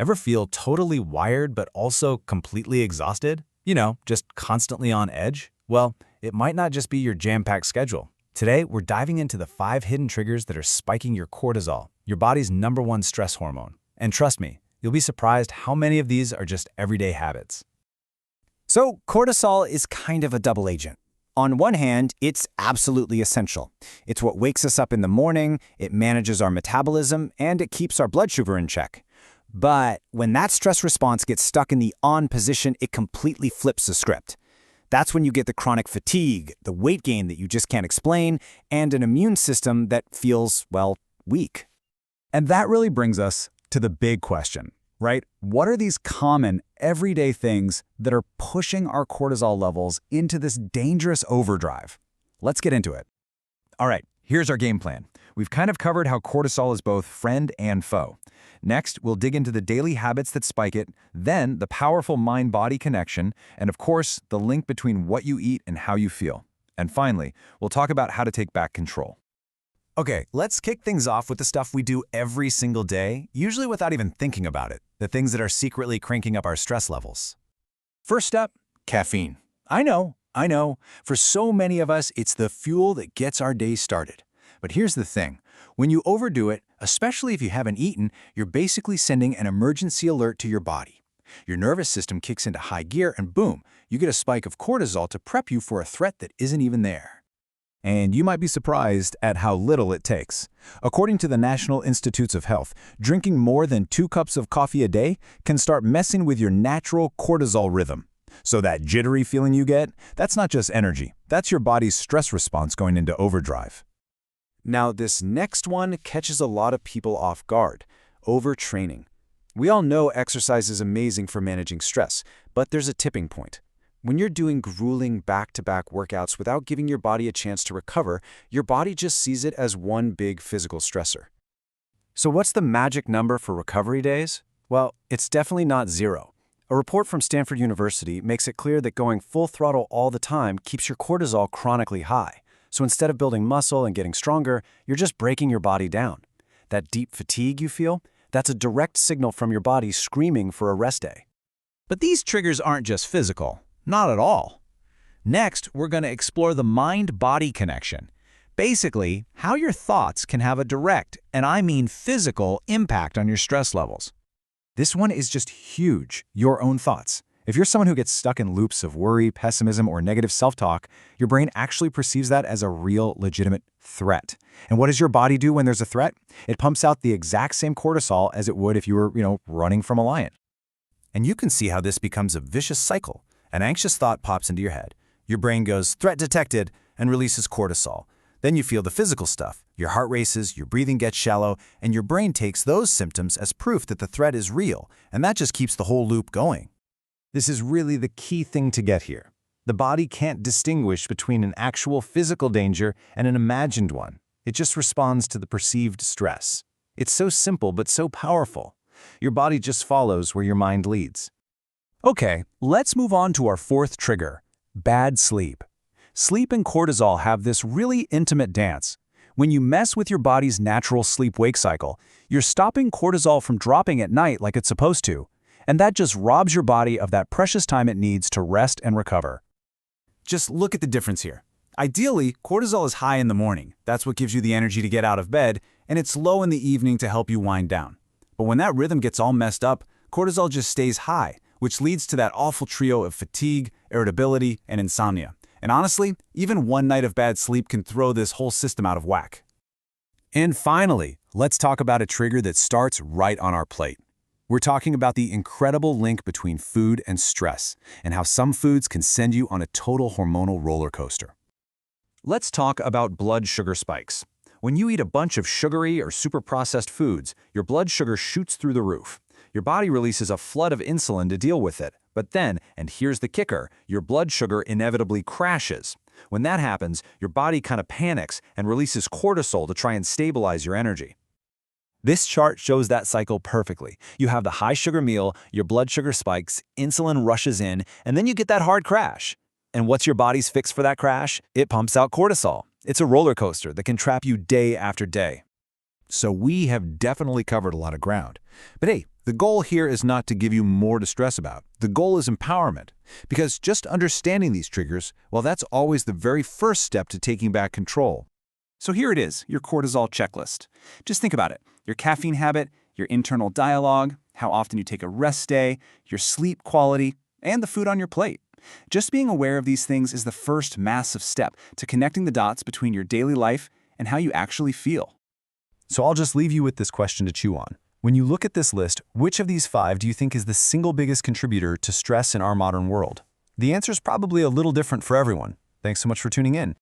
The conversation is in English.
Ever feel totally wired but also completely exhausted? Just constantly on edge? Well, it might not just be your jam-packed schedule. Today, we're diving into the 5 hidden triggers that are spiking your cortisol, your body's #1 stress hormone. And trust me, you'll be surprised how many of these are just everyday habits. So cortisol is kind of a double agent. On one hand, it's absolutely essential. It's what wakes us up in the morning, it manages our metabolism, and it keeps our blood sugar in check. But when that stress response gets stuck in the on position, it completely flips the script. That's when you get the chronic fatigue, the weight gain that you just can't explain, and an immune system that feels, well, weak. And that really brings us to the big question, right? What are these common, everyday things that are pushing our cortisol levels into this dangerous overdrive? Let's get into it. All right, here's our game plan. We've kind of covered how cortisol is both friend and foe. Next, we'll dig into the daily habits that spike it, then the powerful mind-body connection, and of course, the link between what you eat and how you feel. And finally, we'll talk about how to take back control. Okay, let's kick things off with the stuff we do every single day, usually without even thinking about it, the things that are secretly cranking up our stress levels. First up, caffeine. I know. For so many of us, it's the fuel that gets our day started. But here's the thing. When you overdo it, especially if you haven't eaten, you're basically sending an emergency alert to your body. Your nervous system kicks into high gear and boom, you get a spike of cortisol to prep you for a threat that isn't even there. And you might be surprised at how little it takes. According to the National Institutes of Health, drinking more than 2 cups of coffee a day can start messing with your natural cortisol rhythm. So that jittery feeling you get, that's not just energy. That's your body's stress response going into overdrive. Now, this next one catches a lot of people off guard: overtraining. We all know exercise is amazing for managing stress, but there's a tipping point. When you're doing grueling back-to-back workouts without giving your body a chance to recover, your body just sees it as one big physical stressor. So what's the magic number for recovery days? Well, it's definitely not 0. A report from Stanford University makes it clear that going full throttle all the time keeps your cortisol chronically high. So instead of building muscle and getting stronger, you're just breaking your body down. That deep fatigue you feel, that's a direct signal from your body screaming for a rest day. But these triggers aren't just physical. Not at all. Next, we're going to explore the mind-body connection. Basically, how your thoughts can have a direct, and I mean physical, impact on your stress levels. This one is just huge, your own thoughts. If you're someone who gets stuck in loops of worry, pessimism, or negative self-talk, your brain actually perceives that as a real, legitimate threat. And what does your body do when there's a threat? It pumps out the exact same cortisol as it would if you were, running from a lion. And you can see how this becomes a vicious cycle. An anxious thought pops into your head. Your brain goes, "Threat detected," and releases cortisol. Then you feel the physical stuff. Your heart races, your breathing gets shallow, and your brain takes those symptoms as proof that the threat is real, and that just keeps the whole loop going. This is really the key thing to get here. The body can't distinguish between an actual physical danger and an imagined one. It just responds to the perceived stress. It's so simple but so powerful. Your body just follows where your mind leads. Okay, let's move on to our 4th trigger: bad sleep. Sleep and cortisol have this really intimate dance. When you mess with your body's natural sleep-wake cycle, you're stopping cortisol from dropping at night like it's supposed to, and that just robs your body of that precious time it needs to rest and recover. Just look at the difference here. Ideally, cortisol is high in the morning. That's what gives you the energy to get out of bed, and it's low in the evening to help you wind down. But when that rhythm gets all messed up, cortisol just stays high, which leads to that awful trio of fatigue, irritability, and insomnia. And honestly, even one night of bad sleep can throw this whole system out of whack. And finally, let's talk about a trigger that starts right on our plate. We're talking about the incredible link between food and stress, and how some foods can send you on a total hormonal roller coaster. Let's talk about blood sugar spikes. When you eat a bunch of sugary or super-processed foods, your blood sugar shoots through the roof. Your body releases a flood of insulin to deal with it. But then, and here's the kicker, your blood sugar inevitably crashes. When that happens, your body kind of panics and releases cortisol to try and stabilize your energy. This chart shows that cycle perfectly. You have the high sugar meal, your blood sugar spikes, insulin rushes in, and then you get that hard crash. And what's your body's fix for that crash? It pumps out cortisol. It's a roller coaster that can trap you day after day. So we have definitely covered a lot of ground. But hey, the The goal here is not to give you more to stress about. The goal is empowerment. Because just understanding these triggers, well, that's always the very first step to taking back control. So here it is, your cortisol checklist. Just think about it. Your caffeine habit, your internal dialogue, how often you take a rest day, your sleep quality, and the food on your plate. Just being aware of these things is the first massive step to connecting the dots between your daily life and how you actually feel. So I'll just leave you with this question to chew on. When you look at this list, which of these 5 do you think is the single biggest contributor to stress in our modern world? The answer is probably a little different for everyone. Thanks so much for tuning in.